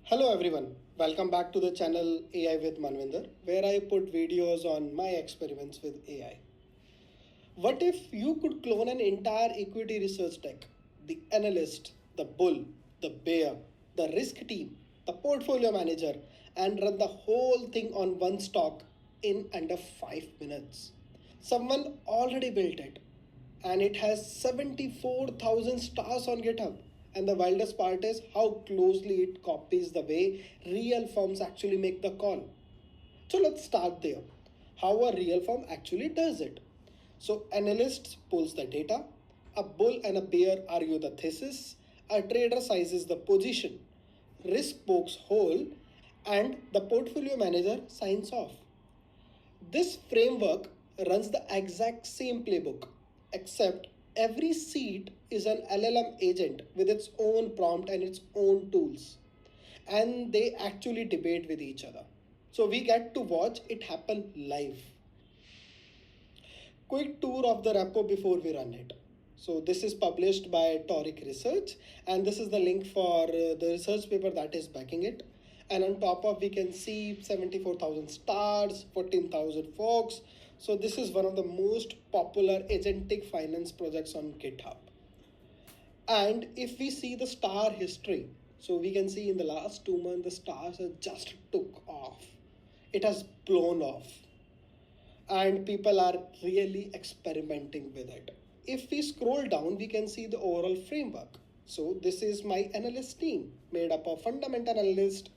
Hello everyone, welcome back to the channel AI with Manvinder, where I put videos on my experiments with AI. What if you could clone an entire equity research deck? The analyst, the bull, the bear, the risk team, the portfolio manager, and run the whole thing on one stock in under 5 minutes. Someone already built it, and it has 74,000 stars on GitHub. And the wildest part is how closely it copies the way real firms actually make the call. So let's start there. How a real firm actually does it. So analysts pulls the data, a bull and a bear argue the thesis, a trader sizes the position, risk pokes hole, and the portfolio manager signs off. This framework runs the exact same playbook, except every seat is an LLM agent with its own prompt and its own tools. And they actually debate with each other. So we get to watch it happen live. Quick tour of the repo before we run it. So this is published by Toric Research, and this is the link for the research paper that is backing it. And on top of we can see 74,000 stars, 14,000 folks. So this is one of the most popular agentic finance projects on GitHub. And if we see the star history, so we can see in the last 2 months the stars have just took off. It has blown off, and people are really experimenting with it. If we scroll down, we can see the overall framework. So this is my analyst team made up of fundamental analyst,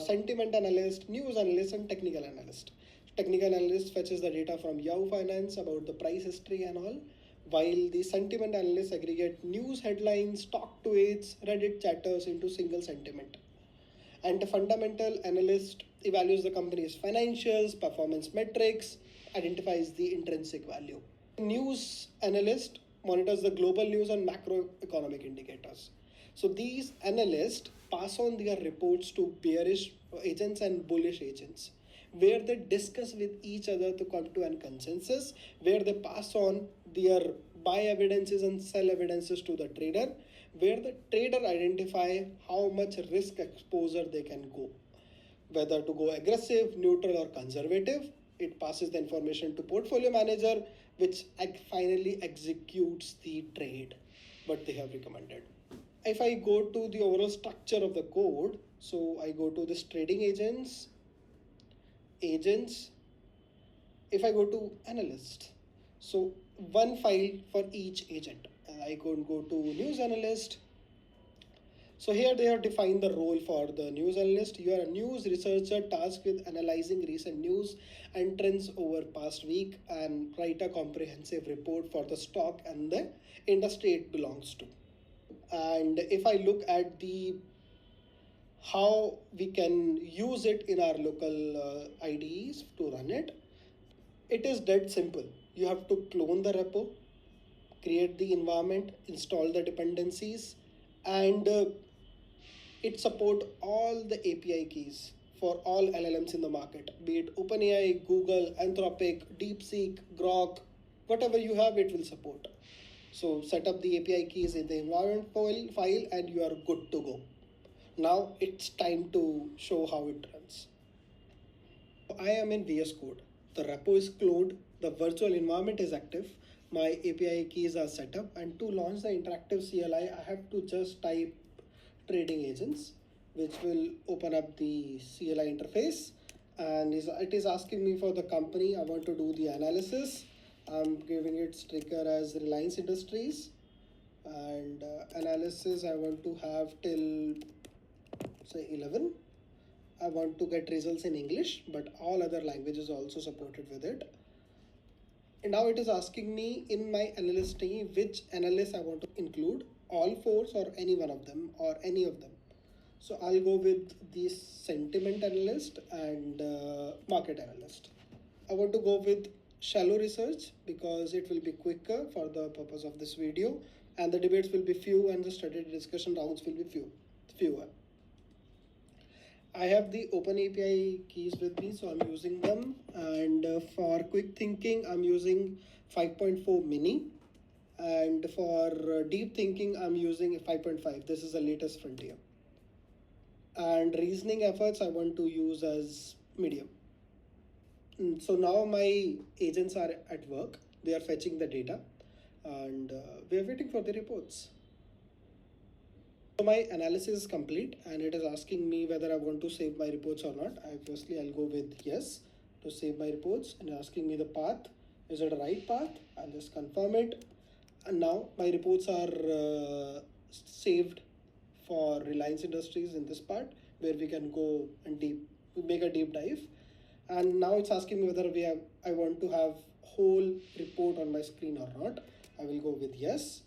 sentiment analyst, news analyst, and technical analyst. Technical analyst fetches the data from Yahoo Finance about the price history and all, while the sentiment analysts aggregate news headlines, stock tweets, Reddit chatters into single sentiment. And the fundamental analyst evaluates the company's financials, performance metrics, identifies the intrinsic value. News analyst monitors the global news and macroeconomic indicators. So these analysts pass on their reports to bearish agents and bullish agents, where they discuss with each other to come to a consensus, where they pass on their buy evidences and sell evidences to the trader, where the trader identify how much risk exposure they can go, whether to go aggressive, neutral, or conservative. It passes the information to portfolio manager, which finally executes the trade what they have recommended. If I go to the overall structure of the code, so I go to this trading agents, if I go to analyst, so one file for each agent. I go to news analyst. So here they have defined the role for the news analyst. You are a news researcher tasked with analyzing recent news and trends over past week and write a comprehensive report for the stock and the industry it belongs to. And if I look at the how we can use it in our local IDEs to run it, it is dead simple. You have to clone the repo, create the environment, install the dependencies, and it support all the API keys for all LLMs in the market, be it OpenAI, Google, Anthropic, DeepSeek, Grok, whatever you have, it will support. So set up the API keys in the environment file and you are good to go. Now it's time to show how it runs. I am in VS Code. The repo is cloned, the virtual environment is active, my API keys are set up, and to launch the interactive CLI, I have to just type TradingAgents, which will open up the CLI interface, and it is asking me for the company. I want to do the analysis. I'm giving it sticker as Reliance Industries, and analysis I want to have till say 11. I want to get results in English, but all other languages also supported with it. And now it is asking me in my analyst team which analyst I want to include, all four or any one of them or any of them. So I'll go with the sentiment analyst and market analyst. I want to go with shallow research because it will be quicker for the purpose of this video, and the debates will be few and the strategy discussion rounds will be fewer. I have the open API keys with me, so I'm using them. And for quick thinking, I'm using 5.4 mini. And for deep thinking, I'm using 5.5. This is the latest frontier. And and reasoning efforts I want to use as medium. So now my agents are at work, they are fetching the data, and we are waiting for the reports. So my analysis is complete and it is asking me whether I want to save my reports or not. Obviously I'll go with yes to save my reports, and asking me the path. Is it a right path? I'll just confirm it. And now my reports are saved for Reliance Industries in this part, where we can go and make a deep dive. And now it's asking me whether I want to have whole report on my screen or not. I will go with yes.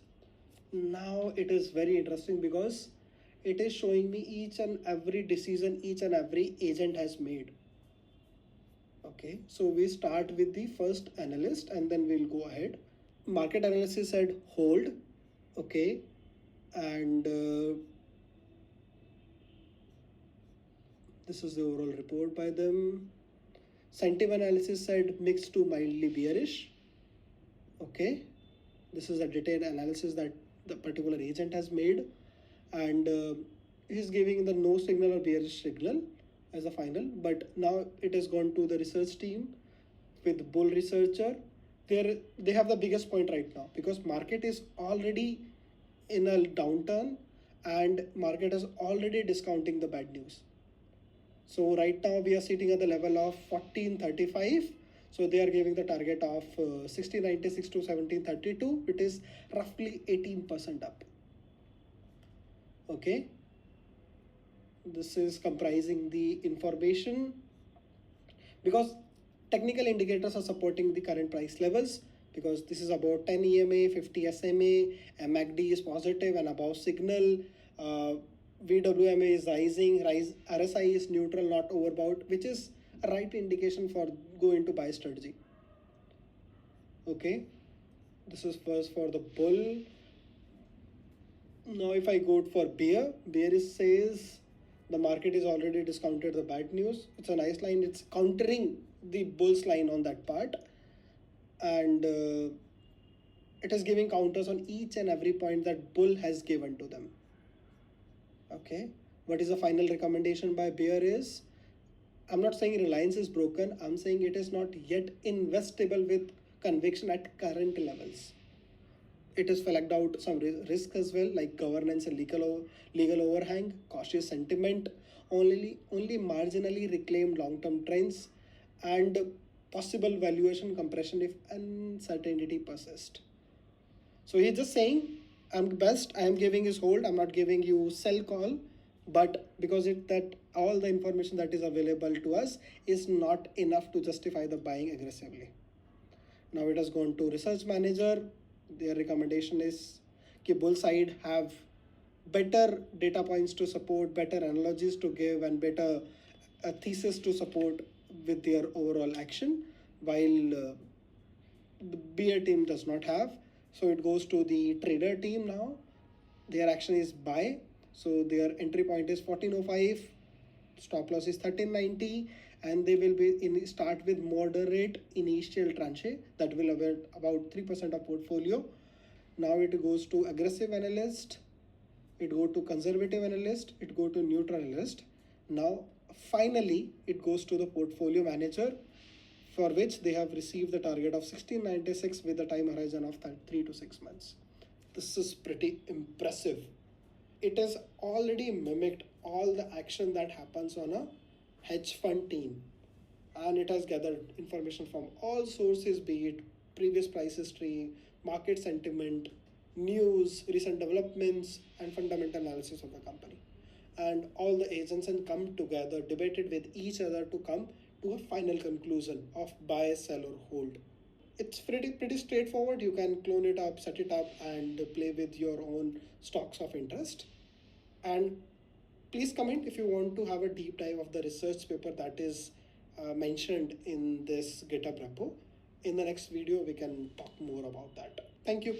Now it is very interesting because it is showing me each and every decision each and every agent has made. Okay, so we start with the first analyst and then we'll go ahead. Market analysis said hold. Okay, and this is the overall report by them. Sentiment analysis said mixed to mildly bearish. Okay, this is a detailed analysis that the particular agent has made, and he's giving the no signal or bearish signal as a final. But now it has gone to the research team with bull researcher. They have the biggest point right now because market is already in a downturn and market is already discounting the bad news. So right now we are sitting at the level of 1435. So they are giving the target of 1696 to 1732. It is roughly 18% up. Okay. This is comprising the information because technical indicators are supporting the current price levels, because this is about 10 EMA, 50 SMA, MACD is positive and above signal. VWMA is rising, RSI is neutral, not overbought, which is a right indication for go into buy strategy. Okay, this is first for the bull. Now if I go for bear says the market is already discounted the bad news. It's a nice line, it's countering the bull's line on that part, and it is giving counters on each and every point that bull has given to them. Okay, what is the final recommendation by bear is, I'm not saying Reliance is broken, I'm saying it is not yet investable with conviction at current levels. It is flagged out some risk as well, like governance and legal overhang, cautious sentiment, only marginally reclaimed long-term trends, and possible valuation compression if uncertainty persists. So he's just saying, I'm best, I am giving his hold, I'm not giving you sell call, but because that all the information that is available to us is not enough to justify the buying aggressively. Now it has gone to research manager. Their recommendation is कि bull side have better data points to support, better analogies to give, and better thesis to support with their overall action, while the bear team does not have. So it goes to the trader team now. Their action is buy. So their entry point is 1405, stop loss is 1390, and they will be start with moderate initial tranche that will have about 3% of portfolio. Now it goes to aggressive analyst, it go to conservative analyst, it go to neutral analyst. Now finally it goes to the portfolio manager, for which they have received the target of 1696 with a time horizon of 3 to 6 months. This is pretty impressive. It has already mimicked all the action that happens on a hedge fund team, and it has gathered information from all sources, be it previous price history, market sentiment, news, recent developments, and fundamental analysis of the company. And all the agents and come together, debated with each other to come to a final conclusion of buy, sell, or hold. It's pretty straightforward. You can clone it up, set it up, and play with your own stocks of interest. And please comment if you want to have a deep dive of the research paper that is mentioned in this GitHub repo. In the next video, we can talk more about that. Thank you.